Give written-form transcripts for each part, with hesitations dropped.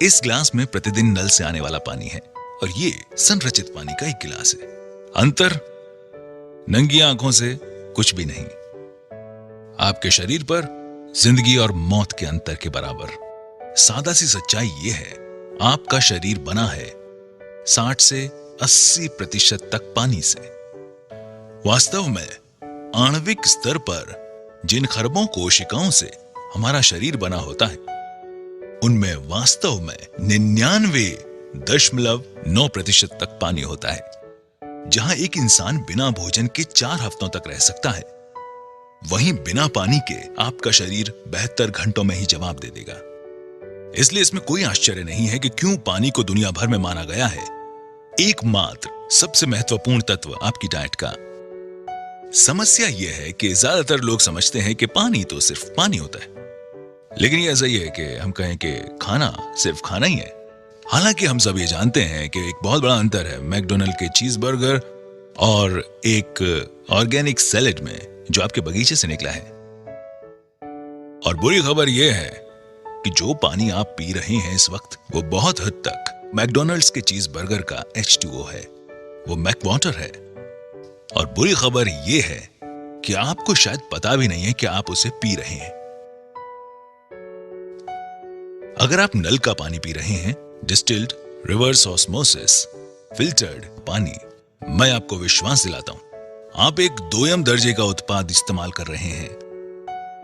इस गिलास में प्रतिदिन नल से आने वाला पानी है और ये संरचित पानी का एक गिलास है। अंतर नंगी आंखों से कुछ भी नहीं। आपके शरीर पर जिंदगी और मौत के अंतर के बराबर। सादा सी सच्चाई ये है, आपका शरीर बना है 60 से 80% तक पानी से। वास्तव में आणविक स्तर पर जिन खरबों कोशिकाओं से हमारा शरीर बना होता है, उनमें वास्तव में 99.9% तक पानी होता है। जहां एक इंसान बिना भोजन के 4 हफ्तों तक रह सकता है, वहीं बिना पानी के आपका शरीर 72 घंटों में ही जवाब दे देगा। इसलिए इसमें कोई आश्चर्य नहीं है कि क्यों पानी को दुनिया भर में माना गया है एकमात्र सबसे महत्वपूर्ण तत्व आपकी डाइट का। समस्या यह है कि ज्यादातर लोग समझते हैं कि पानी तो सिर्फ पानी होता है, लेकिन ये ऐसा ही है कि हम कहें कि खाना सिर्फ खाना ही है। हालांकि हम सब ये जानते हैं कि एक बहुत बड़ा अंतर है मैकडोनल्ड के चीज बर्गर और एक ऑर्गेनिक सैलेड में जो आपके बगीचे से निकला है। और बुरी खबर यह है कि जो पानी आप पी रहे हैं इस वक्त, वो बहुत हद तक मैकडोनल्ड्स के चीज बर्गर का H2O है, वो मैक वाटर है। और बुरी खबर यह है कि आपको शायद पता भी नहीं है कि आप उसे पी रहे हैं। अगर आप नल का पानी पी रहे हैं, डिस्टिल्ड, रिवर्स ऑस्मोसिस, फिल्टर्ड पानी, मैं आपको विश्वास दिलाता हूं, आप एक दोयम दर्जे का उत्पाद इस्तेमाल कर रहे हैं।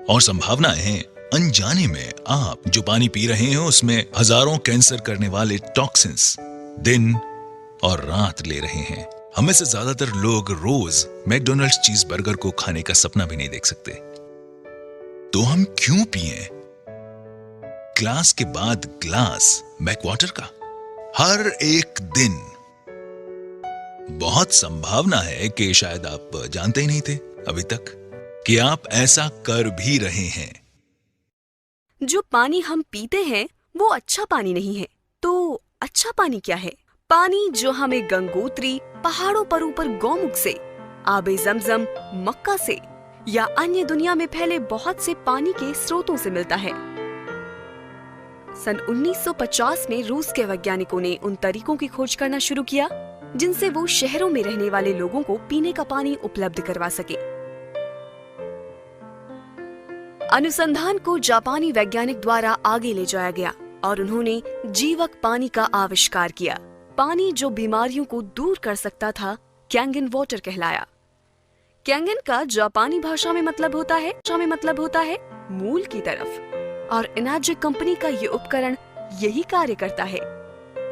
और संभावनाएं हैं अनजाने में आप जो पानी पी रहे हैं उसमें हजारों कैंसर करने वाले टॉक्सिन्स दिन और रात ले रहे हैं। हमें से ज्यादातर लोग रोज मैकडोनल्ड्स चीज बर्गर को खाने का सपना भी नहीं देख सकते। तो हम क्यों पिएं ग्लास के बाद ग्लास मैक वाटर का हर एक दिन? बहुत संभावना है कि शायद आप जानते ही नहीं थे अभी तक कि आप ऐसा कर भी रहे हैं। जो पानी हम पीते हैं वो अच्छा पानी नहीं है। तो अच्छा पानी क्या है? पानी जो हमें गंगोत्री, पहाड़ों पर ऊपर गौमुख से, आबे जमजम, मक्का से या अन्य दुनिया में फैले बहुत से पानी के स्रोतों से मिलता है। सन 1950 में रूस के वैज्ञानिकों ने उन तरीकों की खोज करना शुरू किया जिनसे वो शहरों में रहने वाले लोगों को पीने का पानी उपलब्ध करवा सके। अनुसंधान को जापानी वैज्ञानिक द्वारा आगे ले जाया गया और उन्होंने जीवक पानी का आविष्कार किया। पानी जो बीमारियों को दूर कर सकता था कैंगन वाटर कहलाया। कैंगन का जापानी भाषा में मतलब होता है मूल की तरफ, और एनार्जिक कंपनी का ये उपकरण यही कार्य करता है।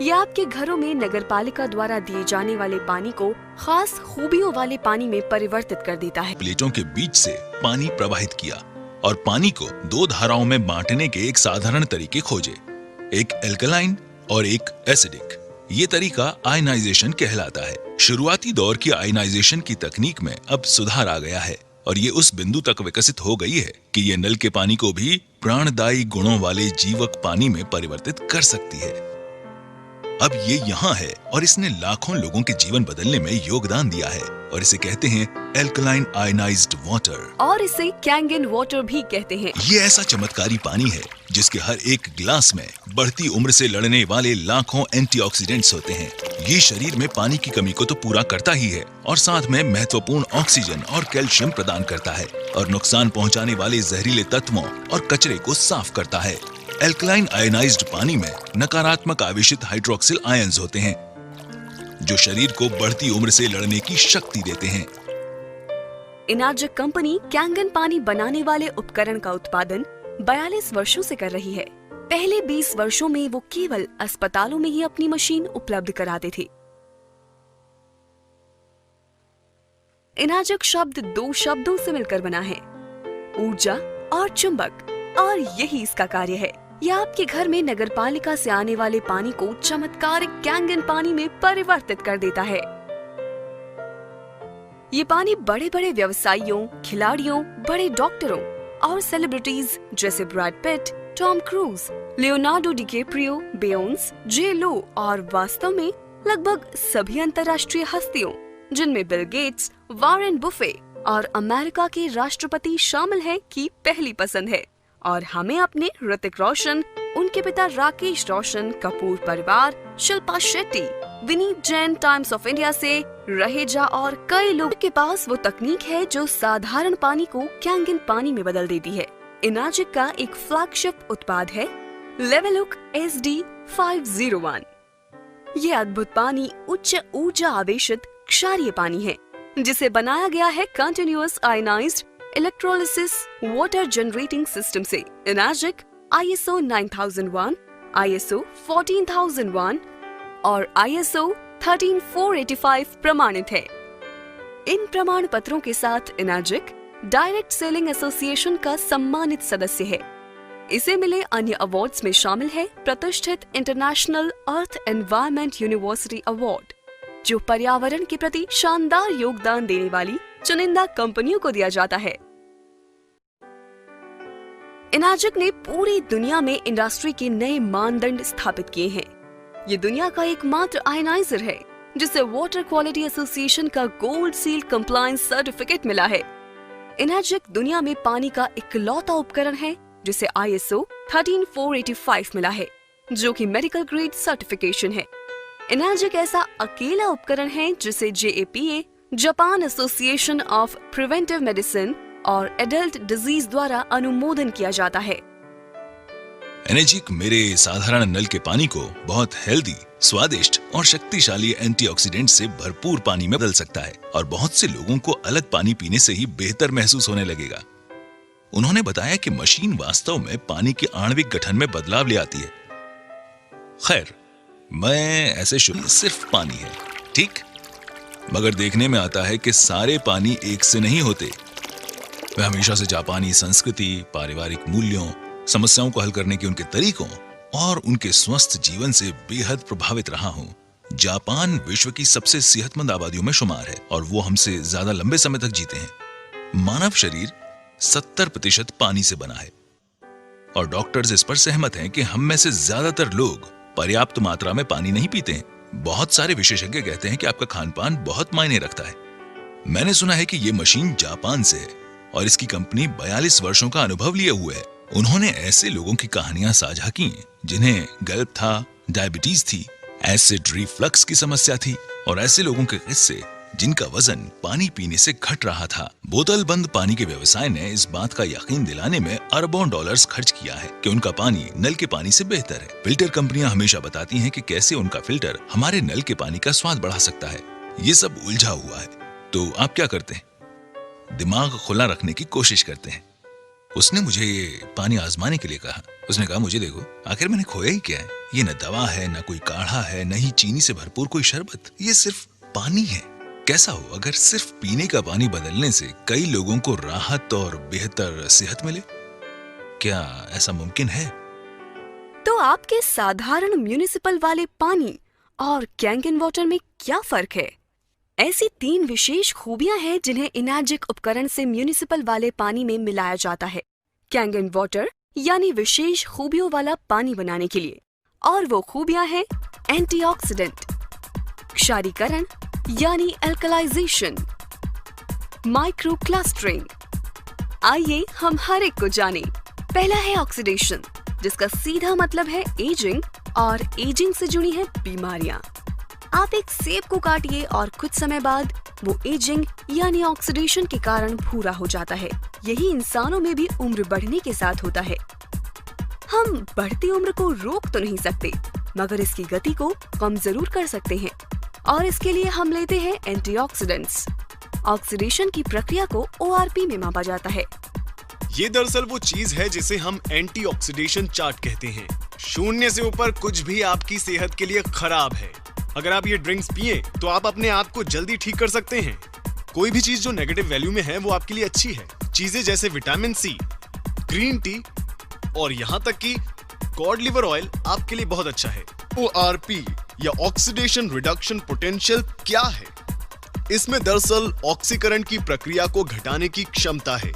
यह आपके घरों में नगरपालिका द्वारा दिए जाने वाले पानी को खास खूबियों वाले पानी में परिवर्तित कर देता है। प्लेटों के बीच से पानी प्रवाहित किया और पानी को 2 धाराओं में बांटने के एक साधारण तरीके खोजे, एक एल्कलाइन और एक एसिडिक। ये तरीका आयनाइजेशन कहलाता है। शुरुआती दौर की आयनाइजेशन की तकनीक में अब सुधार आ गया है और ये उस बिंदु तक विकसित हो गई है कि ये नल के पानी को भी प्राणदायी गुणों वाले जीवक पानी में परिवर्तित कर सकती है। अब ये यहाँ है और इसने लाखों लोगों के जीवन बदलने में योगदान दिया है और इसे कहते हैं एल्कलाइन आयनाइज्ड वाटर, और इसे कैंगन वाटर भी कहते हैं। ये ऐसा चमत्कारी पानी है जिसके हर एक गिलास में बढ़ती उम्र से लड़ने वाले लाखों एंटीऑक्सीडेंट्स होते हैं। ये शरीर में पानी की कमी को तो पूरा करता ही है और साथ में महत्वपूर्ण ऑक्सीजन और कैल्शियम प्रदान करता है और नुकसान पहुंचाने वाले जहरीले तत्वों और कचरे को साफ करता है। एल्कलाइन आयनाइज्ड पानी में नकारात्मक आवेशित हाइड्रोक्सिल आयंस होते हैं जो शरीर को बढ़ती उम्र से लड़ने की शक्ति देते हैं। एनार्जिक कंपनी कैंगन पानी बनाने वाले उपकरण का उत्पादन 42 वर्षों से कर रही है। पहले 20 वर्षों में वो केवल अस्पतालों में ही अपनी मशीन उपलब्ध कराते थे। एनार्जिक शब्द 2 शब्दों से मिलकर बना है, ऊर्जा और चुंबक, और यही इसका कार्य है। यह आपके घर में नगरपालिका से आने वाले पानी को चमत्कारिक कैंगन पानी में परिवर्तित कर देता है। ये पानी बड़े बड़े व्यवसायियों, खिलाड़ियों, बड़े डॉक्टरों और सेलिब्रिटीज जैसे Brad Pitt, Tom Cruise, Leonardo DiCaprio, Beyonce, J Lo और वास्तव में लगभग सभी अंतर्राष्ट्रीय हस्तियों जिनमें बिल गेट्स, वॉरेन बुफे और अमेरिका के राष्ट्रपति शामिल हैं की पहली पसंद है। और हमें अपने ऋतिक रोशन, उनके पिता राकेश रोशन, कपूर परिवार, Shilpa Shetty, Vineet Jain times of India से रहेजा और कई लोगों के पास वो तकनीक है जो साधारण पानी को कैंगन पानी में बदल देती है। इनाजिक का एक फ्लैगशिप उत्पाद है लेवलुक SD501। ये अद्भुत पानी उच्च ऊर्जा आवेशित क्षारीय पानी है जिसे बनाया गया है continuous ionized electrolysis water generating system से। इनाजिक ISO 9001, ISO 14001 और ISO 13485 प्रमाणित है। इन प्रमाण पत्रों के साथ इनाजिक डायरेक्ट सेलिंग एसोसिएशन का सम्मानित सदस्य है। इसे मिले अन्य अवार्ड्स में शामिल है प्रतिष्ठित इंटरनेशनल अर्थ एनवायरनमेंट यूनिवर्सिटी अवार्ड, जो पर्यावरण के प्रति शानदार योगदान देने वाली चुनिंदा कंपनियों को दिया जाता है। इनाजिक ने पूरी दुनिया में इंडस्ट्री के नए मानदंड स्थापित किए हैं। ये दुनिया का एकमात्र आयनाइजर है जिसे वाटर क्वालिटी एसोसिएशन का गोल्ड सील कंप्लायंस सर्टिफिकेट मिला है। इनाजिक दुनिया में पानी का इकलौता उपकरण है जिसे ISO 13485 मिला है, जो कि मेडिकल ग्रेड सर्टिफिकेशन है। इनाजिक ऐसा अकेला उपकरण है जिसे JAPA, Japan association of preventive medicine और एडल्ट डिजीज द्वारा अनुमोदन किया जाता है। एनाजिक मेरे साधारण नल के पानी को बहुत हेल्दी, स्वादिष्ट और शक्तिशाली एंटीऑक्सीडेंट से भरपूर पानी में बदल सकता है और बहुत से लोगों को अलग पानी पीने से ही बेहतर महसूस होने लगेगा। उन्होंने बताया कि मशीन वास्तव में पानी के आणविक गठन में बदलाव ले आती है। खैर, मैं ऐसे शुरू सिर्फ पानी है, ठीक, मगर देखने में आता है कि सारे पानी एक से नहीं होते। मैं हमेशा से जापानी संस्कृति, पारिवारिक मूल्यों, समस्याओं को हल करने के उनके तरीकों और उनके स्वस्थ जीवन से बेहद प्रभावित रहा हूं। जापान विश्व की सबसे सेहतमंद आबादियों में शुमार है और वो हमसे ज्यादा लंबे समय तक जीते हैं। मानव शरीर 70% पानी से बना है और डॉक्टर्स इस पर सहमत हैं कि हम में से ज्यादातर लोग पर्याप्त मात्रा में पानी नहीं पीते हैं। बहुत सारे विशेषज्ञ कहते हैं कि आपका खानपान बहुत मायने रखता है। मैंने सुना है कि ये मशीन जापान से है और इसकी कंपनी 42 वर्षों का अनुभव लिए हुए है। उन्होंने ऐसे लोगों की कहानियां साझा की जिन्हें गल्प था, डायबिटीज थी, एसिड रिफ्लक्स की समस्या थी और ऐसे लोगों के किस्से जिनका वजन पानी पीने से घट रहा था। बोतल बंद पानी के व्यवसाय ने इस बात का यकीन दिलाने में अरबों डॉलर्स खर्च किया है कि उनका पानी नल के पानी से बेहतर है। फिल्टर कंपनियां हमेशा बताती हैं कि कैसे उनका फिल्टर हमारे नल के पानी का स्वाद बढ़ा सकता है। ये सब उलझा हुआ है। तो आप क्या करते हैं? दिमाग खुला रखने की कोशिश करते हैं। उसने मुझे ये पानी आजमाने के लिए कहा। उसने कहा, मुझे देखो, आखिर मैंने खोया ही क्या है? ये न दवा है, न कोई काढ़ा है, न ही चीनी से भरपूर कोई शरबत। ये सिर्फ पानी है। कैसा हो अगर सिर्फ पीने का पानी बदलने से कई लोगों को राहत और बेहतर सेहत मिले? क्या ऐसा मुमकिन है? तो आपके साधारण म्युनिसिपल वाले पानी और कैंगन वाटर में क्या फर्क है? ऐसी 3 विशेष खूबियां हैं जिन्हें इनाजिक उपकरण से म्युनिसिपल वाले पानी में मिलाया जाता है कैंगन वाटर यानी विशेष खूबियों वाला पानी बनाने के लिए। और वो खूबियां हैं एंटीऑक्सीडेंट, क्षारीकरण यानी एल्कलाइजेशन, माइक्रो क्लस्टरिंग। आइए हम हर एक को जानें। पहला है ऑक्सीडेशन, जिसका सीधा मतलब है एजिंग और एजिंग से जुड़ी है बीमारियां। आप एक सेब को काटिए और कुछ समय बाद वो एजिंग यानी ऑक्सीडेशन के कारण भूरा हो जाता है। यही इंसानों में भी उम्र बढ़ने के साथ होता है। हम बढ़ती उम्र को रोक तो नहीं सकते, मगर इसकी गति को कम जरूर कर सकते हैं और इसके लिए हम लेते हैं एंटीऑक्सीडेंट्स। ऑक्सीडेशन की प्रक्रिया को ORP में मापा जाता है। ये दरअसल वो चीज है जिसे हम एंटीऑक्सीडेशन चार्ट कहते हैं। 0 से ऊपर कुछ भी आपकी सेहत के लिए खराब है। अगर आप ये ड्रिंक्स पिए तो आप अपने आप को जल्दी ठीक कर सकते हैं। कोई भी चीज जो नेगेटिव वैल्यू में है वो आपके लिए अच्छी है। चीजें जैसे विटामिन C, ग्रीन टी और यहाँ तक कि कॉड लिवर ऑयल आपके लिए बहुत अच्छा है। ORP या ऑक्सीडेशन रिडक्शन पोटेंशियल क्या है? इसमें दरअसल ऑक्सीकरण की प्रक्रिया को घटाने की क्षमता है।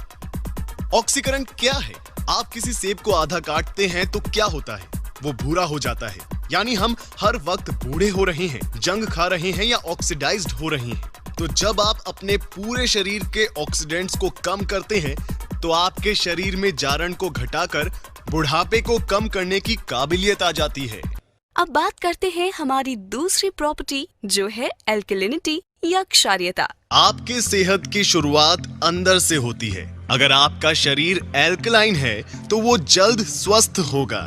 ऑक्सीकरण क्या है? आप किसी सेब को आधा काटते हैं तो क्या होता है? वो भूरा हो जाता है। यानी हम हर वक्त बूढ़े हो रहे हैं, जंग खा रहे हैं या ऑक्सीडाइज्ड हो रहे हैं। तो जब आप अपने पूरे शरीर के ऑक्सीडेंट्स को कम करते हैं तो आपके शरीर में जारण को घटाकर बुढ़ापे को कम करने की काबिलियत आ जाती है। अब बात करते हैं हमारी दूसरी प्रॉपर्टी जो है एल्कलिनिटी या क्षारीयता। आपके सेहत की शुरुआत अंदर से होती है। अगर आपका शरीर एल्कलाइन है तो वो जल्द स्वस्थ होगा।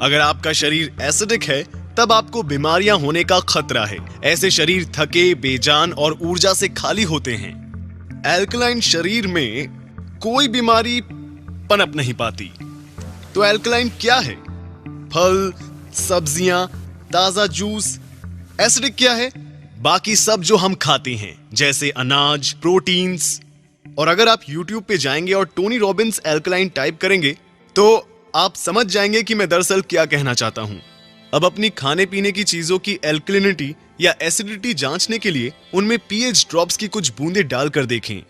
अगर आपका शरीर एसिडिक है तब आपको बीमारियां होने का खतरा है। ऐसे शरीर थके, बेजान और ऊर्जा से खाली होते हैं। एल्कलाइन शरीर में कोई बीमारी पनप नहीं पाती। तो एल्कलाइन क्या है? फल, सब्जियां, ताजा जूस। एसिडिक क्या है? बाकी सब जो हम खाते हैं जैसे अनाज, प्रोटीन्स। और अगर आप YouTube पे जाएंगे और टोनी रॉबिन्स एल्कलाइन टाइप करेंगे तो आप समझ जाएंगे कि मैं दरअसल क्या कहना चाहता हूं। अब अपनी खाने पीने की चीजों की एल्कलिनिटी या एसिडिटी जांचने के लिए उनमें पीएच ड्रॉप्स की कुछ बूंदें डालकर देखें।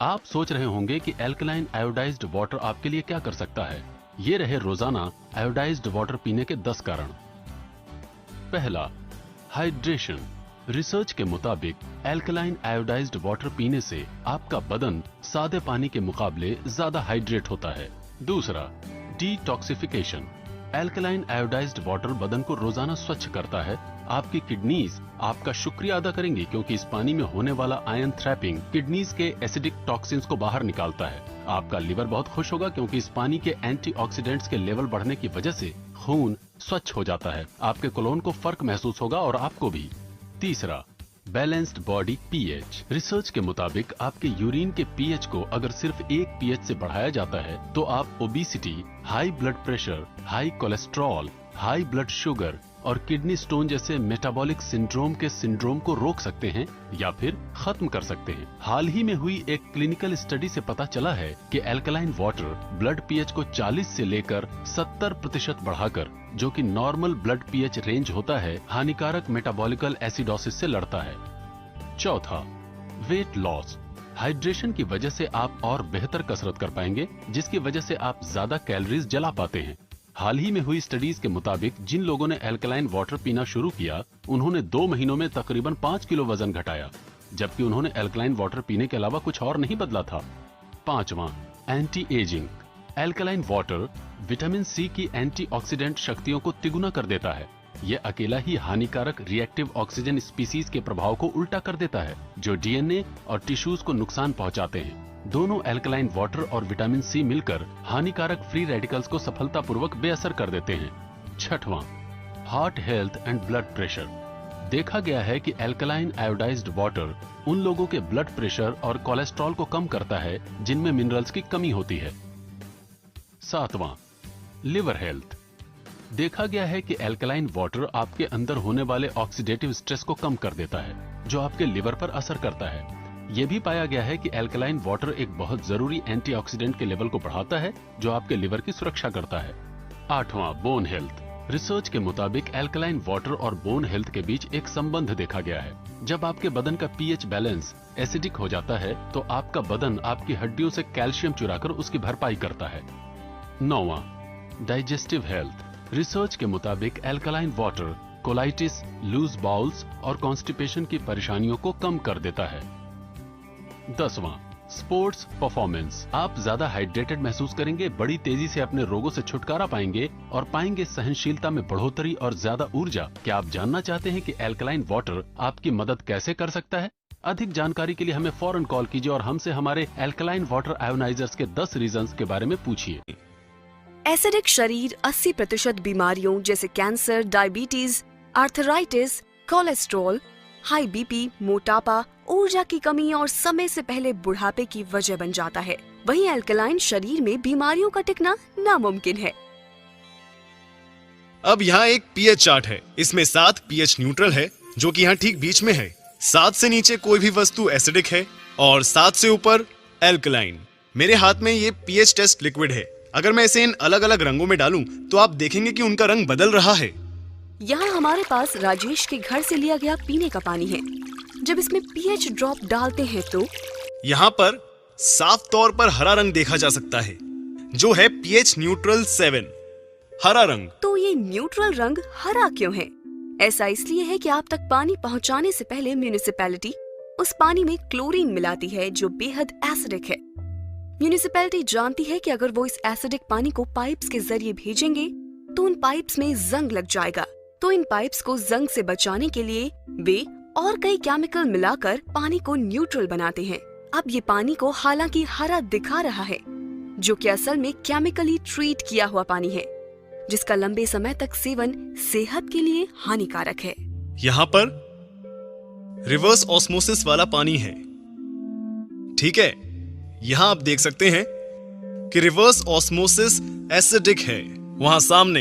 आप सोच रहे होंगे कि एल्कलाइन आयोडाइज्ड वाटर आपके लिए क्या कर सकता है। ये रहे रोजाना आयोडाइज्ड वाटर पीने के 10 कारण। पहला, हाइड्रेशन। रिसर्च के मुताबिक एल्कलाइन आयोडाइज्ड वाटर पीने से आपका बदन सादे पानी के मुकाबले ज्यादा हाइड्रेट होता है। दूसरा, डिटॉक्सिफिकेशन। एल्कलाइन आयोडाइज्ड वाटर बदन को रोजाना स्वच्छ करता है। आपकी किडनीज आपका शुक्रिया अदा करेंगी क्योंकि इस पानी में होने वाला आयन थ्रैपिंग किडनीज के एसिडिक टॉक्सिन्स को बाहर निकालता है। आपका लिवर बहुत खुश होगा क्योंकि इस पानी के एंटीऑक्सीडेंट्स के लेवल बढ़ने की वजह से खून स्वच्छ हो जाता है। आपके कोलोन को फर्क महसूस होगा और आपको भी। तीसरा, बैलेंस्ड बॉडी पीएच। रिसर्च के मुताबिक आपके यूरिन के पीएच को अगर सिर्फ 1 पीएच से बढ़ाया जाता है तो आप obesity, high blood pressure, high cholesterol, high blood sugar और किडनी स्टोन जैसे मेटाबॉलिक सिंड्रोम को रोक सकते हैं या फिर खत्म कर सकते हैं। हाल ही में हुई एक क्लिनिकल स्टडी से पता चला है कि एल्कलाइन वाटर ब्लड पीएच को 40 से लेकर 70% बढ़ाकर, जो कि नॉर्मल ब्लड पीएच रेंज होता है, हानिकारक मेटाबॉलिकल एसिडोसिस से लड़ता है। चौथा, वेट लॉस। हाइड्रेशन की वजह से आप और बेहतर कसरत कर पाएंगे जिसकी वजह से आप ज्यादा कैलोरीज जला पाते हैं। हाल ही में हुई स्टडीज के मुताबिक जिन लोगों ने एल्कलाइन वाटर पीना शुरू किया उन्होंने 2 महीनों में तकरीबन 5 किलो वजन घटाया, जबकि उन्होंने एल्कलाइन वाटर पीने के अलावा कुछ और नहीं बदला था। पांचवां, anti ageing. Alkaline water vitamin C की एंटीऑक्सीडेंट शक्तियों को तिगुना कर देता है। यह अकेला ही हानिकारक रिएक्टिव ऑक्सीजन स्पीसीज के प्रभाव को उल्टा कर देता है जो डीएनए और टिश्यूज को नुकसान पहुंचाते हैं। दोनों एल्कलाइन वाटर और विटामिन सी मिलकर हानिकारक फ्री रेडिकल्स को सफलतापूर्वक बेअसर कर देते हैं। छठवां, heart health and blood pressure. देखा गया है कि एल्कलाइन आयोडाइज्ड वाटर उन लोगों के ब्लड प्रेशर और कोलेस्ट्रॉल को कम करता है जिनमें मिनरल्स की कमी होती है। सातवां, लिवर हेल्थ। देखा गया है कि एल्कलाइन वाटर आपके अंदर होने वाले ऑक्सीडेटिव स्ट्रेस को कम कर देता है जो आपके लिवर पर असर करता है। यह भी पाया गया है कि एल्कलाइन वाटर एक बहुत जरूरी एंटीऑक्सीडेंट के लेवल को बढ़ाता है जो आपके लिवर की सुरक्षा करता है। आठवां, बोन हेल्थ। रिसर्च के मुताबिक एल्कलाइन वाटर और बोन हेल्थ के बीच एक संबंध देखा गया है। जब आपके बदन का पीएच बैलेंस एसिडिक हो जाता है तो आपका बदन आपकी हड्डियों से कैल्शियम चुराकर उसकी भरपाई करता है। नौवां, डाइजेस्टिव हेल्थ। रिसर्च के मुताबिक alkaline water colitis, loose bowels और कॉन्स्टिपेशन की परेशानियों को कम कर देता है। 10वां, स्पोर्ट्स परफॉर्मेंस। आप ज्यादा हाइड्रेटेड महसूस करेंगे, बड़ी तेजी से अपने रोगों से छुटकारा पाएंगे और पाएंगे सहनशीलता में बढ़ोतरी और ज्यादा ऊर्जा। क्या आप जानना चाहते हैं कि एल्कलाइन वाटर आपकी मदद कैसे कर सकता है? अधिक जानकारी के लिए हमें फौरन कॉल कीजिए और हमसे हमारे एल्कलाइन वाटर आयोनाइजर्स के 10 रीजंस के बारे में पूछिए। एसिडिक शरीर 80% बीमारियों जैसे cancer, diabetes, arthritis, cholesterol, high BP, मोटापा, ऊर्जा की कमी और समय से पहले बुढ़ापे की वजह बन जाता है। वहीं एल्कलाइन शरीर में बीमारियों का टिकना नामुमकिन है। अब यहाँ एक पीएच चार्ट है। इसमें 7 पीएच न्यूट्रल है जो कि यहाँ ठीक बीच में है। 7 से नीचे कोई भी वस्तु एसिडिक है और 7 से ऊपर एल्कलाइन। मेरे हाथ में ये पीएच टेस्ट लिक्विड है। अगर मैं इसे इन अलग अलग रंगों में डालूं तो आप देखेंगे कि उनका रंग बदल रहा है। यहाँ हमारे पास राजेश के घर से लिया गया पीने का पानी है। जब इसमें पीएच ड्रॉप डालते हैं तो यहाँ पर साफ तौर पर हरा रंग देखा जा सकता है जो है पीएच न्यूट्रल 7, हरा रंग। तो ये न्यूट्रल रंग हरा क्यों है? ऐसा इसलिए है कि आप तक पानी पहुँचाने से पहले म्युनिसिपैलिटी उस पानी में क्लोरीन मिलाती है जो बेहद एसिडिक है। म्यूनिसिपैलिटी जानती है कि अगर वो इस एसिडिक पानी को पाइप्स के जरिए भेजेंगे तो उन पाइप्स में जंग लग जाएगा। तो इन पाइप्स को जंग से बचाने के लिए वे और कई केमिकल मिलाकर पानी को न्यूट्रल बनाते हैं। अब ये पानी को हालांकि हरा दिखा रहा है, जो कि असल में केमिकली ट्रीट किया हुआ पानी है, जिसका लंबे समय तक सेवन सेहत के लिए हानिकारक है। यहाँ पर रिवर्स ऑस्मोसिस वाला पानी है, ठीक है। यहां आप देख सकते हैं कि रिवर्स ऑस्मोसिस एसिडिक है वहां सामने।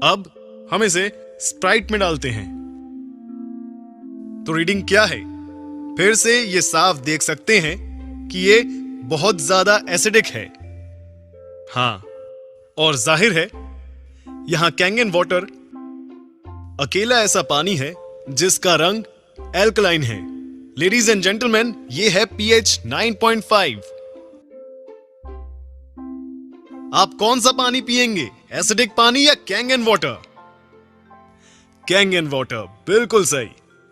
अब हम इसे स्प्राइट में डालते हैं तो रीडिंग क्या है? फिर से ये साफ देख सकते हैं कि ये बहुत ज्यादा एसिडिक है। हां, और जाहिर है यहां कैंगन वाटर अकेला ऐसा पानी है जिसका रंग एल्कलाइन है। लेडीज एंड जेंटलमैन, ये है पीएच 9.5। आप कौन सा पानी पिएंगे, एसिडिक पानी या कैंगन वाटर? कैंगन वाटर, बिल्कुल सही।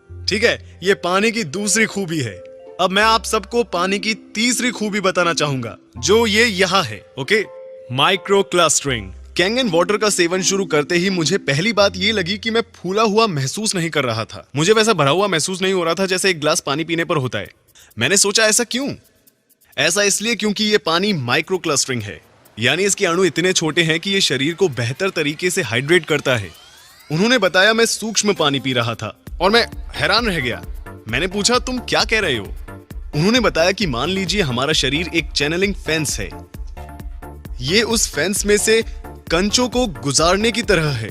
ठीक है, ये पानी की दूसरी खूबी है। अब मैं आप सबको पानी की तीसरी खूबी बताना चाहूंगा, जो ये यहां है। Okay, micro clustering. Kangen water का सेवन शुरू करते ही मुझे पहली बात ये लगी कि मैं फूला हुआ महसूस नहीं कर रहा था। मुझे वैसा भरा हुआ महसूस नहीं हो रहा था जैसे एक ग्लास पानी पीने पर होता है। मैंने सोचा ऐसा क्यों? ऐसा इसलिए क्योंकि ये पानी माइक्रो क्लस्टरिंग है, यानी इसके अणु इतने छोटे हैं कि ये शरीर को बेहतर तरीके से हाइड्रेट करता है। उन्होंने बताया मैं सूक्ष्म पानी पी रहा था और मैं हैरान रह गया। मैंने पूछा, तुम क्या कह रहे हो? उन्होंने बताया कि मान लीजिए हमारा शरीर एक चैनलिंग फेंस है। ये उस फेंस में से कंचों को गुजारने की तरह है।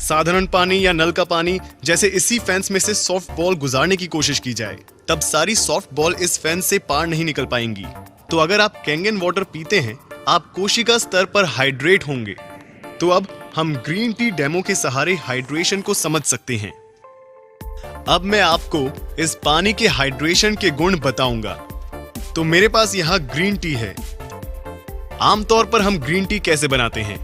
साधारण पानी या नल का पानी जैसे इसी फेंस में से सॉफ्ट बॉल गुजारने की कोशिश की जाए, तब सारी सॉफ्ट बॉल इस फेंस से पार नहीं निकल पाएंगी। तो अगर आप कैंगन वाटर पीते हैं, आप कोशिका स्तर पर हाइड्रेट होंगे। तो अब हम ग्रीन टी डेमो के सहारे हाइड्रेशन को समझ सकते हैं। अब मैं आपको इस पानी के हाइड्रेशन के गुण बताऊंगा। तो मेरे पास यहां ग्रीन टी है। आमतौर पर हम ग्रीन टी कैसे बनाते हैं?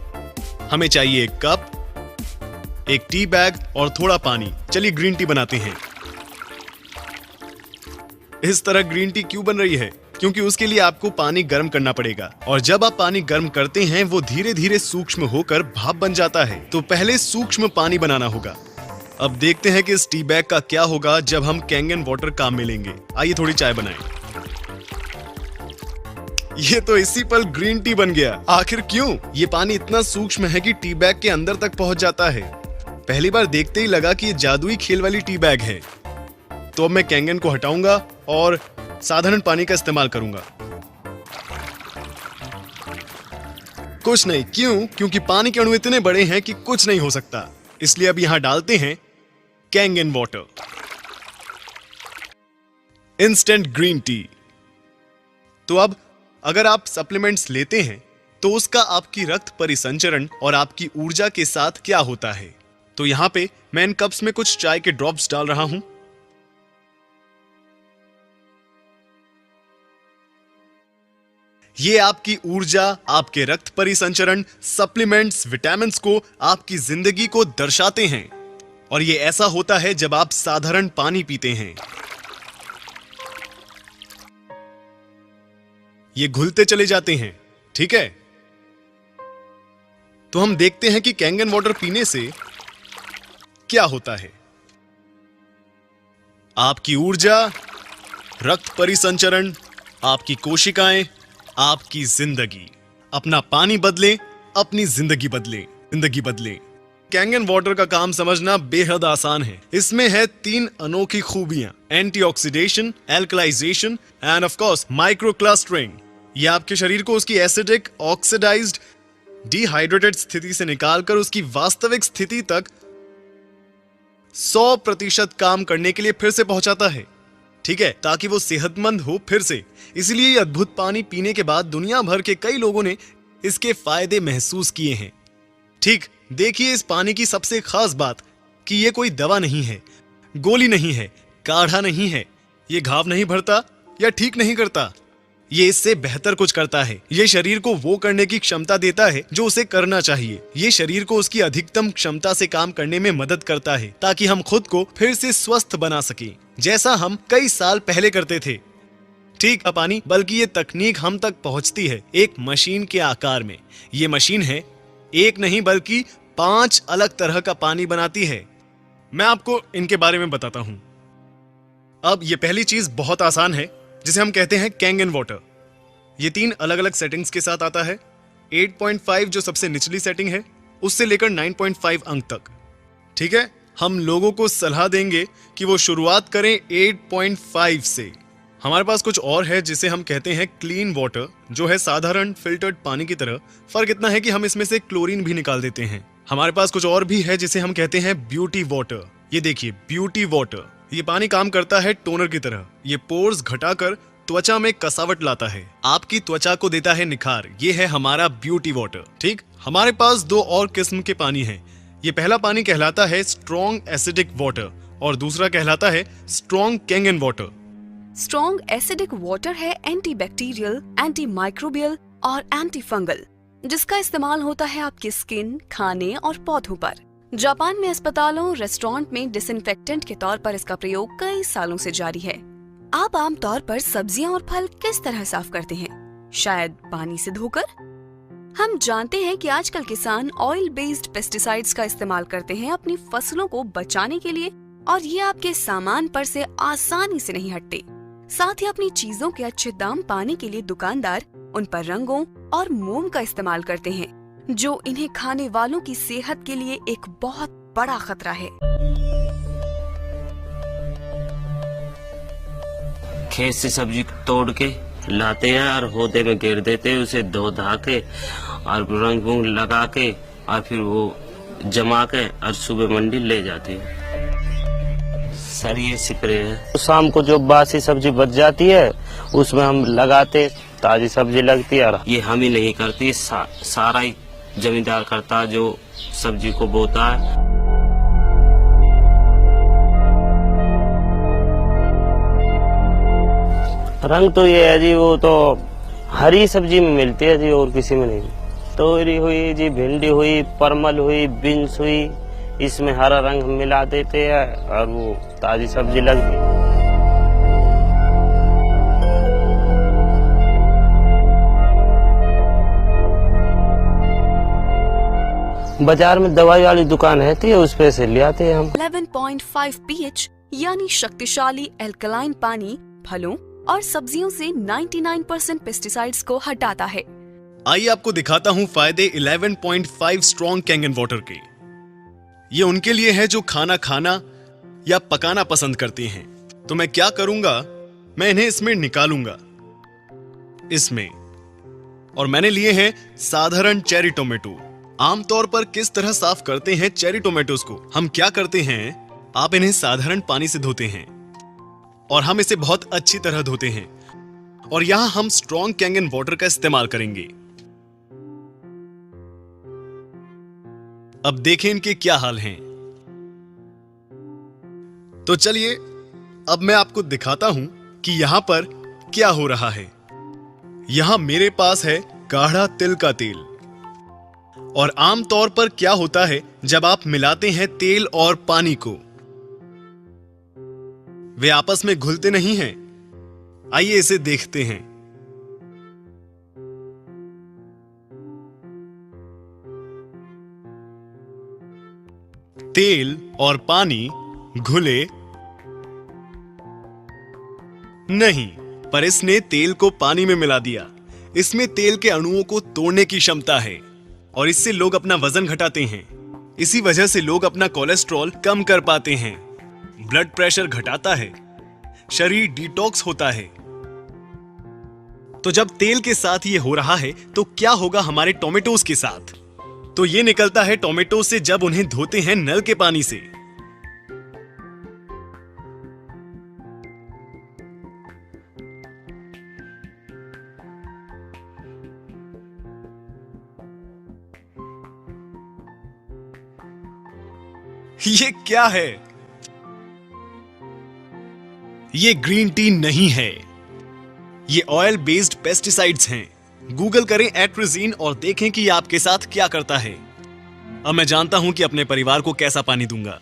हमें चाहिए एक कप, एक टी बैग और थोड़ा पानी। चलिए ग्रीन टी बनाते हैं। इस तरह ग्रीन टी क्यों बन रही है? क्योंकि उसके लिए आपको पानी गर्म करना पड़ेगा, और जब आप पानी गर्म करते हैं वो धीरे धीरे सूक्ष्म होकर भाप बन जाता है। तो पहले सूक्ष्म पानी बनाना होगा। अब देखते हैं कि इस टी बैग का क्या होगा जब हम कैंगन वाटर काम में लेंगे। आइए थोड़ी चाय बनाएं। ये तो इसी पल ग्रीन टी बन गया। आखिर क्यों? ये पानी इतना सूक्ष्म है कि टी बैग के अंदर तक पहुंच जाता है। पहली बार देखते ही लगा कि ये जादुई खेल वाली टी बैग है। तो अब मैं कैंगन को हटाऊंगा और साधारण पानी का इस्तेमाल करूंगा। कुछ नहीं। क्यों? क्योंकि पानी के अणु इतने बड़े हैं कि कुछ नहीं हो सकता। इसलिए अब यहां डालते हैं Kangen water. Instant green tea. तो अब अगर आप सप्लीमेंट्स लेते हैं तो उसका आपकी रक्त परिसंचरण और आपकी ऊर्जा के साथ क्या होता है? तो यहां पे मैं इन कप्स में कुछ चाय के ड्रॉप्स डाल रहा हूं। ये आपकी ऊर्जा, आपके रक्त परिसंचरण, सप्लीमेंट्स, विटामिन्स को, आपकी जिंदगी को दर्शाते हैं। और ये ऐसा होता है जब आप साधारण पानी पीते हैं। ये घुलते चले जाते हैं, ठीक है? तो हम देखते हैं कि कैंगन वाटर पीने से क्या होता है। आपकी ऊर्जा, रक्त परिसंचरण, आपकी कोशिकाएं, आपकी जिंदगी। अपना पानी बदले, अपनी जिंदगी बदले, जिंदगी बदले। कैंगन वाटर का काम समझना बेहद आसान है। इसमें है 3 अनोखी खूबियां: antioxidation, alkalisation end of course micro clustering. ये आपके शरीर को उसकी एसिडिक, ऑक्सीडाइज्ड, डिहाइड्रेटेड स्थिति से निकालकर उसकी वास्तविक स्थिति तक 100% काम करने के लिए फिर से पहुंचाता है, ठीक है, ताकि वो सेहतमंद हो फिर से। इसलिए ये अद्भुत पानी पीने के बाद दुनिया भर के कई लोगों ने इसके फायदे महसूस किए हैं। ठीक, देखिए इस पानी की सबसे खास बात कि ये कोई दवा नहीं है, गोली नहीं है, काढ़ा नहीं है। ये घाव नहीं भरता या ठीक नहीं करता, ये इससे बेहतर कुछ करता है। ये शरीर को वो करने की क्षमता देता है जो उसे करना चाहिए। ये शरीर को उसकी अधिकतम क्षमता से काम करने में मदद करता है, ताकि हम खुद को फिर से स्वस्थ बना सकें, जैसा हम कई साल पहले करते थे। ठीक है पानी, बल्कि ये तकनीक हम तक पहुंचती है एक मशीन के आकार में। ये मशीन है एक नहीं बल्कि 5 अलग तरह का पानी बनाती है। मैं आपको इनके बारे में बताता हूं। अब ये पहली चीज बहुत आसान है, जिसे हम कहते हैं कैंगन वाटर। ये 3 अलग अलग सेटिंग्स के साथ आता है। 8.5 जो सबसे निचली सेटिंग है, उससे लेकर 9.5 अंक तक। ठीक है, हम लोगों को सलाह देंगे कि वो शुरुआत करें 8.5 से। हमारे पास कुछ और है जिसे हम कहते हैं क्लीन वाटर, जो है साधारण फिल्टर्ड पानी की तरह। फर्क इतना है कि हम इसमें से क्लोरीन भी निकाल देते हैं। हमारे पास कुछ और भी है जिसे हम कहते हैं ब्यूटी वाटर। ये देखिए, ब्यूटी वाटर, ये पानी काम करता है टोनर की तरह। ये पोर्स घटाकर त्वचा में कसावट लाता है, आपकी त्वचा को देता है निखार। ये है हमारा ब्यूटी वाटर। ठीक, हमारे पास 2 और किस्म के पानी हैं। ये पहला पानी कहलाता है स्ट्रॉन्ग एसिडिक वाटर और दूसरा कहलाता है strong Kangen water. Strong acidic water है एंटीबैक्टीरियल, एंटी माइक्रोबियल और एंटी फंगल, जिसका इस्तेमाल होता है आपकी स्किन, खाने और पौधों पर। जापान में अस्पतालों, रेस्टोरेंट में डिसइंफेक्टेंट के तौर पर इसका प्रयोग कई सालों से जारी है। आप आमतौर पर सब्जियां और फल किस तरह साफ करते हैं? शायद पानी से धोकर। हम जानते हैं कि आजकल किसान ऑयल बेस्ड पेस्टिसाइड्स का इस्तेमाल करते हैं अपनी फसलों को बचाने के लिए, और ये आपके सामान पर से आसानी से नहीं हटते। साथ ही अपनी चीजों के अच्छे दाम पाने के लिए दुकानदार उन पर रंगों और मोम का इस्तेमाल करते हैं, जो इन्हें खाने वालों की सेहत के लिए एक बहुत बड़ा खतरा है। खेत से सब्जी तोड़ के लाते हैं और होदे में घेर देते हैं, उसे धो धा के और रंग वंग लगा के और फिर वो जमा के और सुबह मंडी ले जाते हैं। सर ये स्प्रे है। शाम को जो बासी सब्जी बच जाती है उसमें हम लगाते, ताजी सब्जी लगती है। और ये हम ही नहीं करती, सारा ही जमींदार करता जो सब्जी को बोता है। रंग तो ये है जी, वो तो हरी सब्जी में मिलती है जी, और किसी में नहीं। तोरी हुई जी, भिंडी हुई, परमल हुई, बीन्स हुई, इसमें हरा रंग मिला देते हैं और वो ताजी सब्जी लगती है। बाजार में दवाई वाली दुकान है तो उस पे से ले आते हैं हम। 11.5 pH यानी शक्तिशाली एल्कलाइन पानी फलों और सब्जियों से 99% पेस्टिसाइड्स को हटाता है। आइए आपको दिखाता हूँ फायदे 11.5 स्ट्रॉन्ग कैंगन वाटर के। ये उनके लिए है जो खाना खाना या पकाना पसंद करते हैं। तो मैं क्या करूंगा, मैं इन्हें इसमें निकालूंगा, इसमें। और मैंने लिए हैं साधारण चेरी टोमेटो। आमतौर पर किस तरह साफ करते हैं चेरी टोमेटोज को? हम क्या करते हैं, आप इन्हें साधारण पानी से धोते हैं और हम इसे बहुत अच्छी तरह धोते हैं। और यहां हम स्ट्रॉन्ग कैंगन वाटर का इस्तेमाल करेंगे। अब देखें इनके क्या हाल हैं। तो चलिए अब मैं आपको दिखाता हूं कि यहां पर क्या हो रहा है। यहां मेरे पास है गाढ़ा तिल का तेल। और आमतौर पर क्या होता है जब आप मिलाते हैं तेल और पानी को, वे आपस में घुलते नहीं हैं। आइए इसे देखते हैं। तेल और पानी घुले नहीं, पर इसने तेल को पानी में मिला दिया। इसमें तेल के अणुओं को तोड़ने की क्षमता है और इससे लोग अपना वजन घटाते हैं। इसी वजह से लोग अपना कोलेस्ट्रॉल कम कर पाते हैं, ब्लड प्रेशर घटाता है, शरीर डिटॉक्स होता है। तो जब तेल के साथ ये हो रहा है तो क्या होगा हमारे टोमेटोज के साथ? तो ये निकलता है टोमेटो से जब उन्हें धोते हैं नल के पानी से। ये क्या है? ये ग्रीन टी नहीं है, ये ऑयल बेस्ड पेस्टिसाइड्स हैं। गूगल करें एट्रिजीन और देखें कि ये आपके साथ क्या करता है। अब मैं जानता हूं कि अपने परिवार को कैसा पानी दूंगा।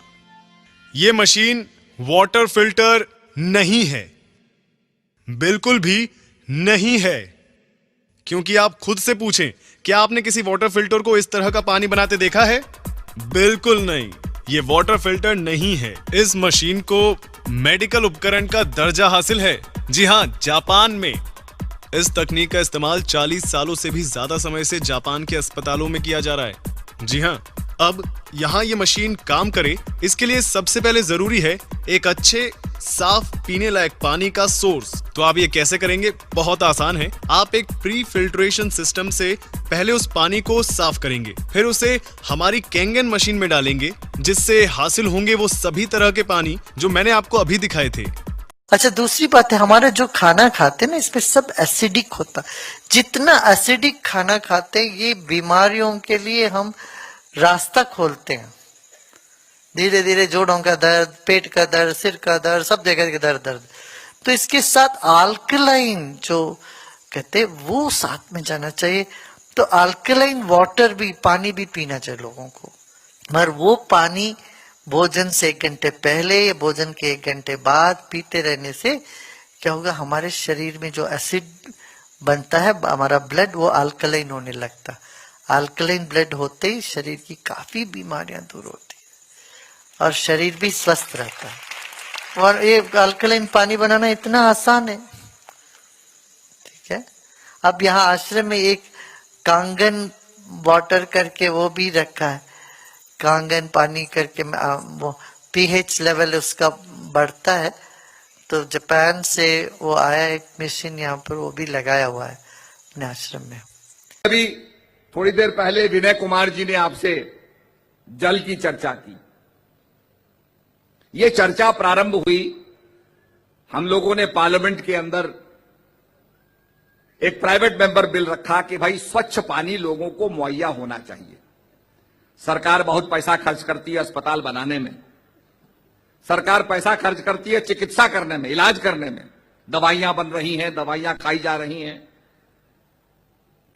ये मशीन वाटर फिल्टर नहीं है। बिल्कुल भी नहीं है। क्योंकि आप खुद से पूछें, क्या आपने किसी वाटर फिल्टर को इस तरह का पानी बनाते देखा है? बिल्कुल नहीं, ये वाटर फिल्टर नहीं है। इस मशीन को मेडिकल उपकरण का दर्जा हासिल है। जी हाँ, जापान में इस तकनीक का इस्तेमाल 40 सालों से भी ज्यादा समय से जापान के अस्पतालों में किया जा रहा है। जी हाँ, अब यहाँ ये मशीन काम करे, इसके लिए सबसे पहले जरूरी है एक अच्छे साफ पीने लायक पानी का सोर्स। तो आप ये कैसे करेंगे? बहुत आसान है। आप एक प्री फिल्ट्रेशन सिस्टम से पहले उस पानी को साफ करेंगे, फिर उसे हमारी कैंगन मशीन में डालेंगे, जिससे हासिल होंगे वो सभी तरह के पानी जो मैंने आपको अभी दिखाए थे। अच्छा, दूसरी बात है, हमारा जो खाना खाते हैं ना, इसमें सब एसिडिक होता। जितना एसिडिक खाना खाते हैं, ये बीमारियों के लिए हम रास्ता खोलते हैं। धीरे धीरे जोड़ों का दर्द, पेट का दर्द, सिर का दर्द, सब जगह का दर्द। तो इसके साथ अल्कलाइन जो कहते हैं वो साथ में जाना चाहिए। तो अल्कलाइन वाटर भी, पानी भी पीना चाहिए लोगों को, मगर वो पानी भोजन से 1 घंटे पहले या भोजन के 1 घंटे बाद पीते रहने से क्या होगा, हमारे शरीर में जो एसिड बनता है, हमारा ब्लड वो अल्कलाइन होने लगता। अल्कलाइन ब्लड होते ही शरीर की काफी बीमारियां दूर होती है और शरीर भी स्वस्थ रहता है। और ये अल्कलाइन पानी बनाना इतना आसान है, ठीक है। अब यहाँ आश्रम में एक कांगन वाटर करके वो भी रखा है, कांगन पानी करके वो पीएच लेवल उसका बढ़ता है। तो जापान से वो आया एक मशीन, यहाँ पर वो भी लगाया हुआ है अपने आश्रम में। अभी थोड़ी देर पहले विनय कुमार जी ने आपसे जल की चर्चा की। ये चर्चा प्रारंभ हुई, हम लोगों ने पार्लियामेंट के अंदर एक प्राइवेट मेंबर बिल रखा कि भाई स्वच्छ पानी लोगों को मुहैया होना चाहिए। सरकार बहुत पैसा खर्च करती है अस्पताल बनाने में, सरकार पैसा खर्च करती है चिकित्सा करने में, इलाज करने में, दवाइयां बन रही हैं, दवाइयां खाई जा रही हैं,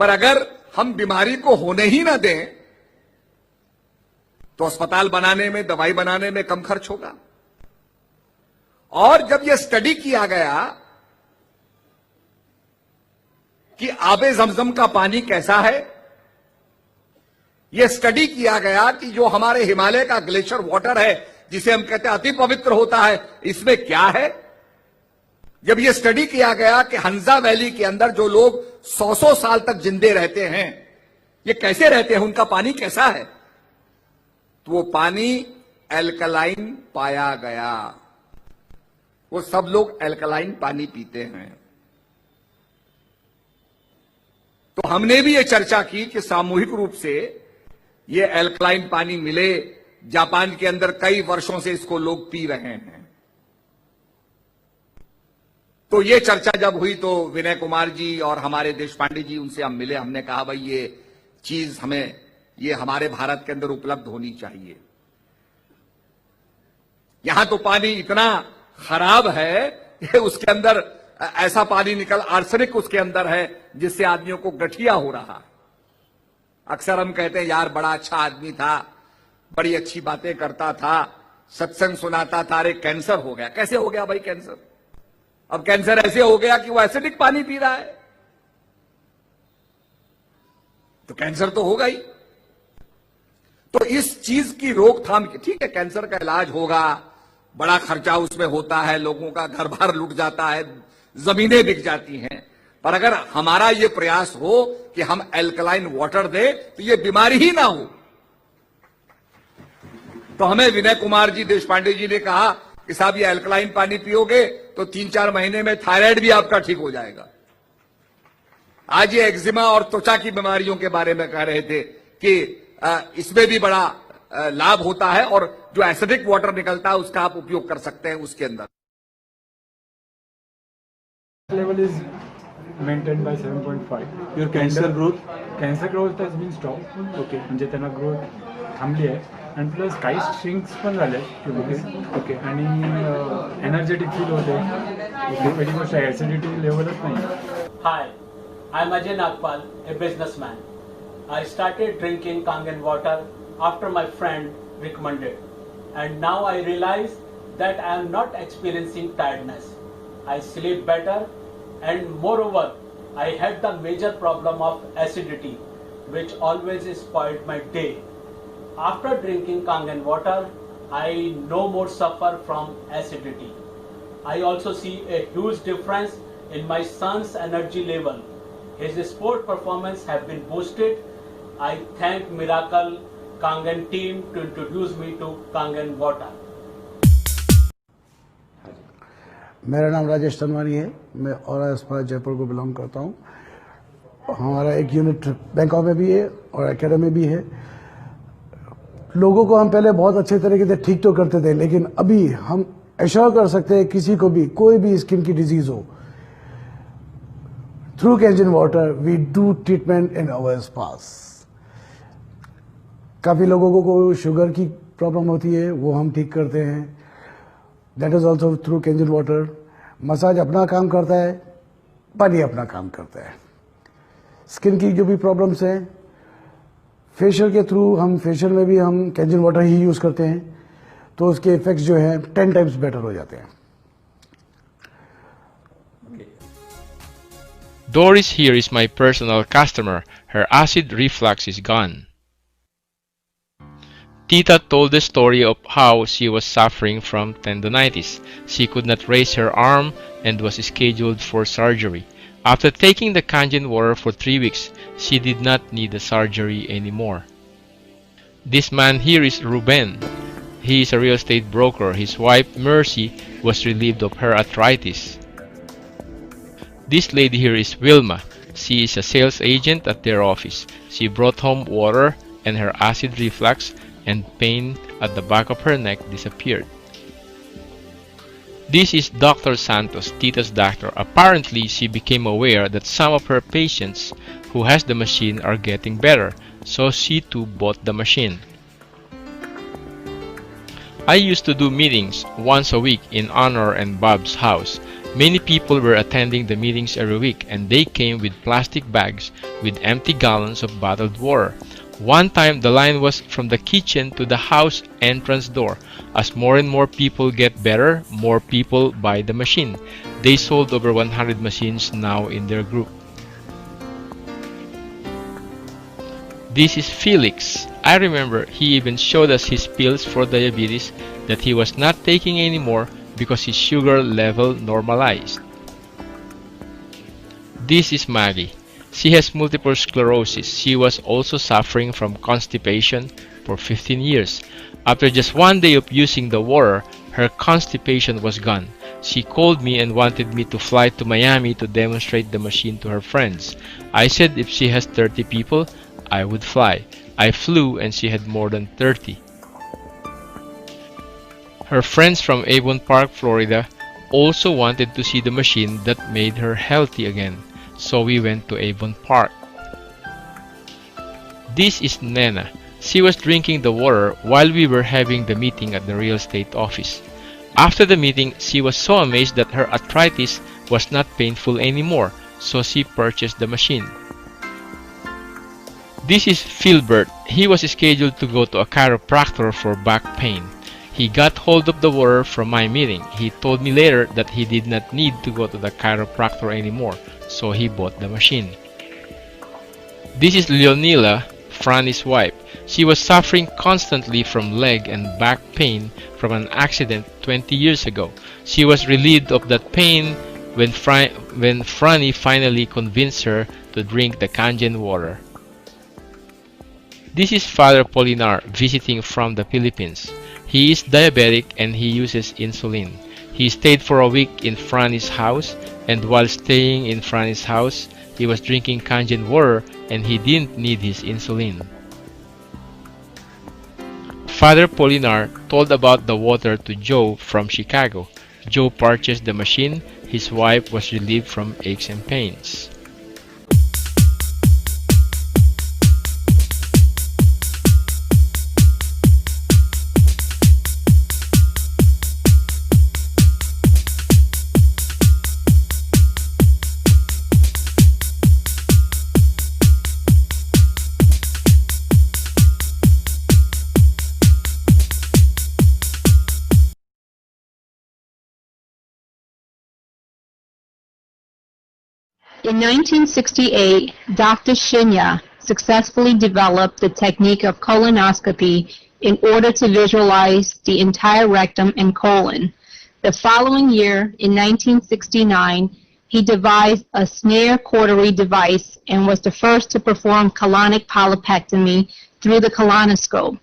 पर अगर हम बीमारी को होने ही ना दें तो अस्पताल बनाने में, दवाई बनाने में कम खर्च होगा। और जब यह स्टडी किया गया कि आबे जमजम का पानी कैसा है, यह स्टडी किया गया कि जो हमारे हिमालय का ग्लेशियर वाटर है, जिसे हम कहते हैं अति पवित्र होता है, इसमें क्या है। जब यह स्टडी किया गया कि हंजा वैली के अंदर जो लोग 100-100 साल तक जिंदे रहते हैं, ये कैसे रहते हैं, उनका पानी कैसा है, तो वो पानी एल्कलाइन पाया गया। वो सब लोग एल्कलाइन पानी पीते हैं। तो हमने भी ये चर्चा की कि सामूहिक रूप से ये एल्कलाइन पानी मिले। जापान के अंदर कई वर्षों से इसको लोग पी रहे हैं। तो ये चर्चा जब हुई तो विनय कुमार जी और हमारे देशपांडे जी, उनसे हम मिले, हमने कहा भाई ये चीज हमें, ये हमारे भारत के अंदर उपलब्ध होनी चाहिए। यहां तो पानी इतना खराब है कि उसके अंदर ऐसा पानी निकल, आर्सेनिक उसके अंदर है, जिससे आदमियों को गठिया हो रहा है। अक्सर हम कहते हैं यार बड़ा अच्छा आदमी था, बड़ी अच्छी बातें करता था, सत्संग सुनाता था, अरे कैंसर हो गया। कैसे हो गया भाई कैंसर? अब कैंसर ऐसे हो गया कि वो एसिडिक पानी पी रहा है, तो कैंसर तो होगा ही। तो इस चीज की रोकथाम की, ठीक है कैंसर का इलाज होगा, बड़ा खर्चा उसमें होता है, लोगों का घर बार लुट जाता है, जमीनें बिक जाती हैं, पर अगर हमारा ये प्रयास हो कि हम एल्कलाइन वाटर दें तो ये बीमारी ही ना हो। तो हमें विनय कुमार जी, देशपांडे जी ने कहा कि साहब ये एल्कलाइन पानी पियोगे तो 3-4 महीने में थायराइड भी आपका ठीक हो जाएगा। आज ये एक्जिमा और त्वचा की बीमारियों के बारे में कह रहे थे कि इसमें भी बड़ा लाभ होता है, और जो एसिडिक वाटर निकलता है उसका आप उपयोग कर सकते हैं उसके अंदर। Level is maintained by 7.5. Your cancer growth? Cancer growth has been stopped. Okay. म्हणजे त्यांना ग्रोथ थांबली आहे, आणि प्लस काही श्रिंक्स पण झाले. ओके. आणि एनर्जेटिक फील होते. ओके. पहिली गोष्ट ऍसिडिटी लेवलच नाही. Hi, I'm Ajay Nagpal, a businessman. I started drinking Kangen water after my friend recommended, and now I realize that I am not experiencing tiredness. I sleep better and moreover, I had the major problem of acidity, which always spoiled my day. After drinking Kangen water, I no more suffer from acidity. I also see a huge difference in my son's energy level. His sport performance have been boosted. I thank Miracle Kangen team to introduce me to Kangen water. मेरा नाम राजेश तनवानी है। मैं और Aspire Jaipur को belong करता हूँ। हमारा एक यूनिट बैंकॉक में भी है और एकेडमी भी है। लोगों को हम पहले बहुत अच्छे तरीके से ठीक तो करते थे, लेकिन अभी हम एश्योर कर सकते हैं किसी को भी कोई भी स्किन की डिजीज हो, through Kangen water we do treatment in our spas. काफ़ी लोगों को शुगर की प्रॉब्लम होती है, वो हम ठीक करते हैं। That is also through Kangen water. Massage अपना काम करता है, पानी अपना काम करता है। स्किन की जो भी प्रॉब्लम्स हैं, फेशियल के थ्रू हम फेशियल में भी हम कैंजन वाटर ही यूज़ करते हैं, तो उसके इफेक्ट्स जो हैं 10 टाइम्स बेटर हो जाते हैं। Doris here is my personal customer. Her acid reflux is gone. Tita told the story of how she was suffering from tendonitis. She could not raise her arm and was scheduled for surgery. After taking the Kangen water for 3 weeks, she did not need the surgery anymore. This man here is Ruben. He is a real estate broker. His wife, Mercy, was relieved of her arthritis. This lady here is Wilma. She is a sales agent at their office. She brought home water and her acid reflux and pain at the back of her neck disappeared. This is Dr. Santos, Tita's doctor. Apparently, she became aware that some of her patients who has the machine are getting better, so she too bought the machine. I used to do meetings once a week in Honor and Bob's house. Many people were attending the meetings every week, and they came with plastic bags with empty gallons of bottled water. One time the line was from the kitchen to the house entrance door. As more and more people get better, more people buy the machine. They sold over 100 machines now in their group. This is Felix. I remember he even showed us his pills for diabetes that he was not taking anymore because his sugar level normalized. This is Maggie. She has multiple sclerosis. She was also suffering from constipation for 15 years. After just one day of using the water, her constipation was gone. She called me and wanted me to fly to Miami to demonstrate the machine to her friends. I said if she has 30 people, I would fly. I flew and she had more than 30. Her friends from Avon Park, Florida also wanted to see the machine that made her healthy again. So we went to Avon Park. This is Nena. She was drinking the water while we were having the meeting at the real estate office. After the meeting, she was so amazed that her arthritis was not painful anymore, so she purchased the machine. This is Philbert. He was scheduled to go to a chiropractor for back pain. He got hold of the water from my meeting. He told me later that he did not need to go to the chiropractor anymore, so he bought the machine. This is Leonila, Franny's wife. She was suffering constantly from leg and back pain from an accident 20 years ago. She was relieved of that pain when Franny finally convinced her to drink the Kangen water. This is Father Polinar visiting from the Philippines. He is diabetic and he uses insulin. He stayed for a week in Franny's house, and while staying in Franny's house, he was drinking Kangen water and he didn't need his insulin. Father Polinar told about the water to Joe from Chicago. Joe purchased the machine. His wife was relieved from aches and pains. In 1968, Dr. Shinya successfully developed the technique of colonoscopy in order to visualize the entire rectum and colon. The following year, in 1969, he devised a snare cautery device and was the first to perform colonic polypectomy through the colonoscope.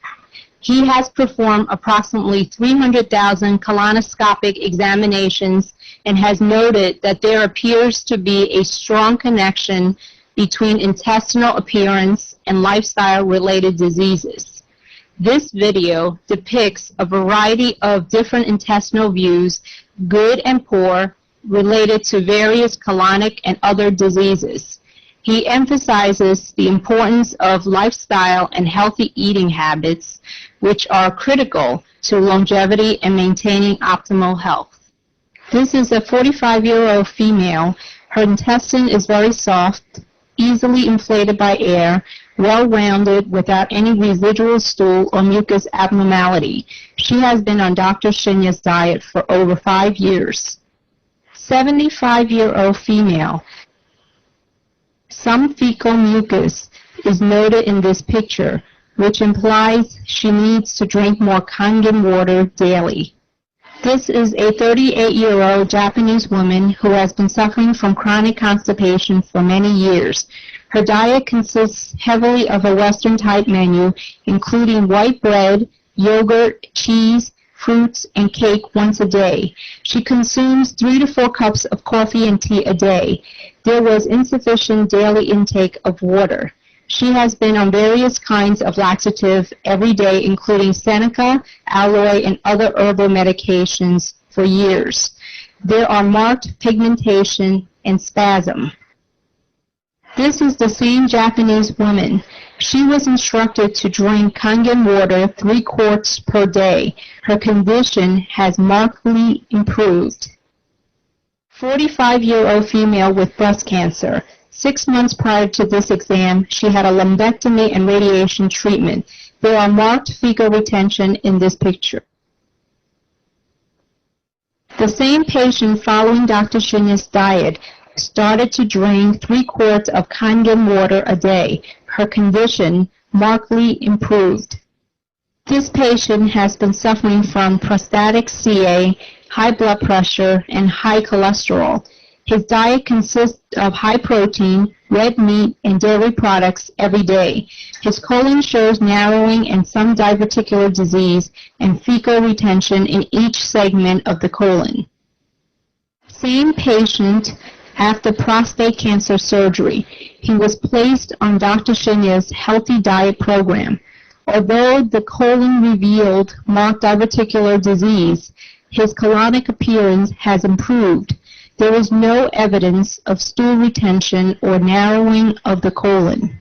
He has performed approximately 300,000 colonoscopic examinations and has noted that there appears to be a strong connection between intestinal appearance and lifestyle-related diseases. This video depicts a variety of different intestinal views, good and poor, related to various colonic and other diseases. He emphasizes the importance of lifestyle and healthy eating habits, which are critical to longevity and maintaining optimal health. This is a 45-year-old female. Her intestine is very soft, easily inflated by air, well-rounded without any residual stool or mucus abnormality. She has been on Dr. Shinya's diet for over 5 years. 75-year-old female. Some fecal mucus is noted in this picture, which implies she needs to drink more Kangen water daily. This is a 38-year-old Japanese woman who has been suffering from chronic constipation for many years. Her diet consists heavily of a Western-type menu, including white bread, yogurt, cheese, fruits, and cake once a day. She consumes 3 to 4 cups of coffee and tea a day. There was insufficient daily intake of water. She has been on various kinds of laxative every day, including Seneca, aloe, and other herbal medications for years. There are marked pigmentation and spasm. This is the same Japanese woman. She was instructed to drink Kangen water 3 quarts per day. Her condition has markedly improved. 45-year-old female with breast cancer. 6 months prior to this exam, she had a lumpectomy and radiation treatment. There are marked fecal retention in this picture. The same patient following Dr. Shinya's diet started to drink 3 quarts of Kangen water a day. Her condition markedly improved. This patient has been suffering from prostatic CA, high blood pressure, and high cholesterol. His diet consists of high protein, red meat, and dairy products every day. His colon shows narrowing and some diverticular disease and fecal retention in each segment of the colon. Same patient after prostate cancer surgery. He was placed on Dr. Shinya's healthy diet program. Although the colon revealed marked diverticular disease, his colonic appearance has improved. There is no evidence of stool retention or narrowing of the colon.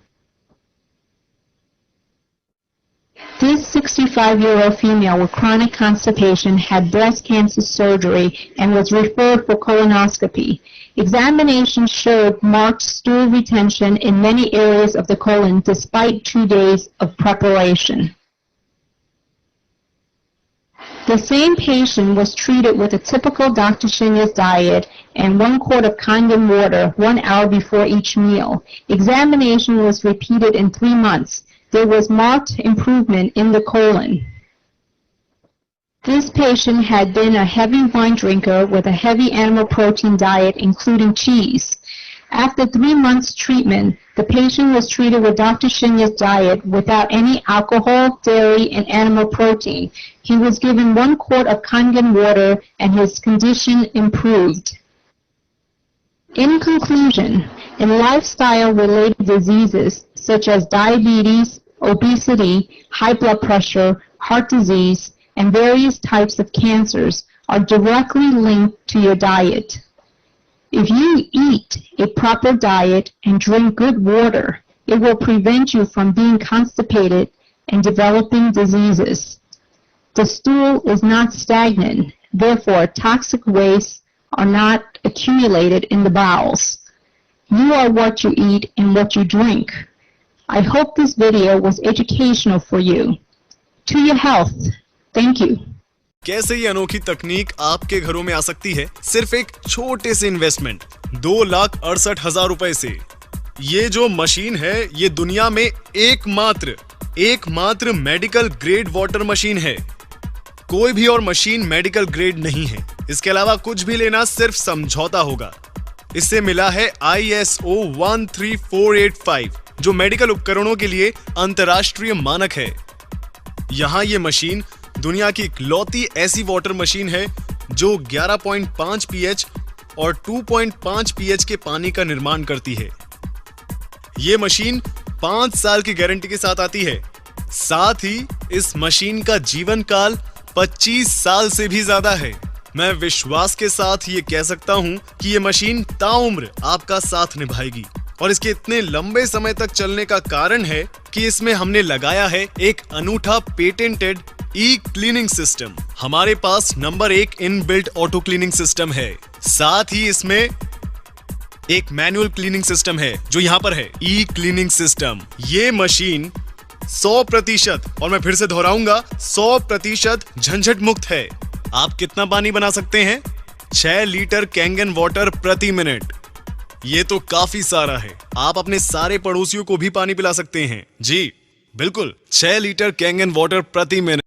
This 65-year-old female with chronic constipation had breast cancer surgery and was referred for colonoscopy. Examinations showed marked stool retention in many areas of the colon despite 2 days of preparation. The same patient was treated with a typical Dr. Shinya's diet and 1 quart of Kangen water 1 hour before each meal. Examination was repeated in 3 months. There was marked improvement in the colon. This patient had been a heavy wine drinker with a heavy animal protein diet, including cheese. After 3 months treatment, the patient was treated with Dr. Shinya's diet without any alcohol, dairy, and animal protein. He was given 1 quart of Kangen water and his condition improved. In conclusion, in lifestyle-related diseases such as diabetes, obesity, high blood pressure, heart disease, and various types of cancers are directly linked to your diet. If you eat a proper diet and drink good water, it will prevent you from being constipated and developing diseases. The stool is not stagnant, therefore toxic wastes are not accumulated in the bowels. You are what you eat and what you drink. I hope this video was educational for you. To your health. Thank you. कैसे ये अनोखी तकनीक आपके घरों में आ सकती है सिर्फ एक छोटे से इन्वेस्टमेंट 2,68,000 रुपए से। ये जो मशीन है ये दुनिया में एकमात्र मेडिकल ग्रेड वाटर मशीन है। कोई भी और मशीन मेडिकल ग्रेड नहीं है। इसके अलावा कुछ भी लेना सिर्फ समझौता होगा। इससे मिला है ISO 13485 जो मेडिकल उपकरणों के लिए अंतर्राष्ट्रीय मानक है। यहाँ ये मशीन दुनिया की इकलौती ऐसी वाटर मशीन है जो 11.5 pH और 2.5 pH के पानी का निर्माण करती है। ये मशीन 5 साल की गारंटी के साथ आती है। साथ ही इस मशीन का जीवन काल 25 साल से भी ज्यादा है। मैं विश्वास के साथ ये कह सकता हूँ कि ये मशीन ताउम्र आपका साथ निभाएगी और इसके इतने लंबे समय तक चलने का कारण है कि इसमें हमने लगाया है एक अनूठा पेटेंटेड क्लीनिंग सिस्टम। हमारे पास number 1 inbuilt auto cleaning system है। साथ ही इसमें एक मैनुअल क्लीनिंग सिस्टम है जो यहाँ पर है क्लीनिंग सिस्टम। ये मशीन 100% और मैं फिर से दोहराऊंगा 100% झंझट मुक्त है। आप कितना पानी बना सकते हैं? 6 लीटर कैंगन वाटर प्रति मिनट। ये तो काफी सारा है। आप अपने सारे पड़ोसियों को भी पानी पिला सकते हैं। जी बिल्कुल, 6 लीटर कैंगन वाटर प्रति मिनट।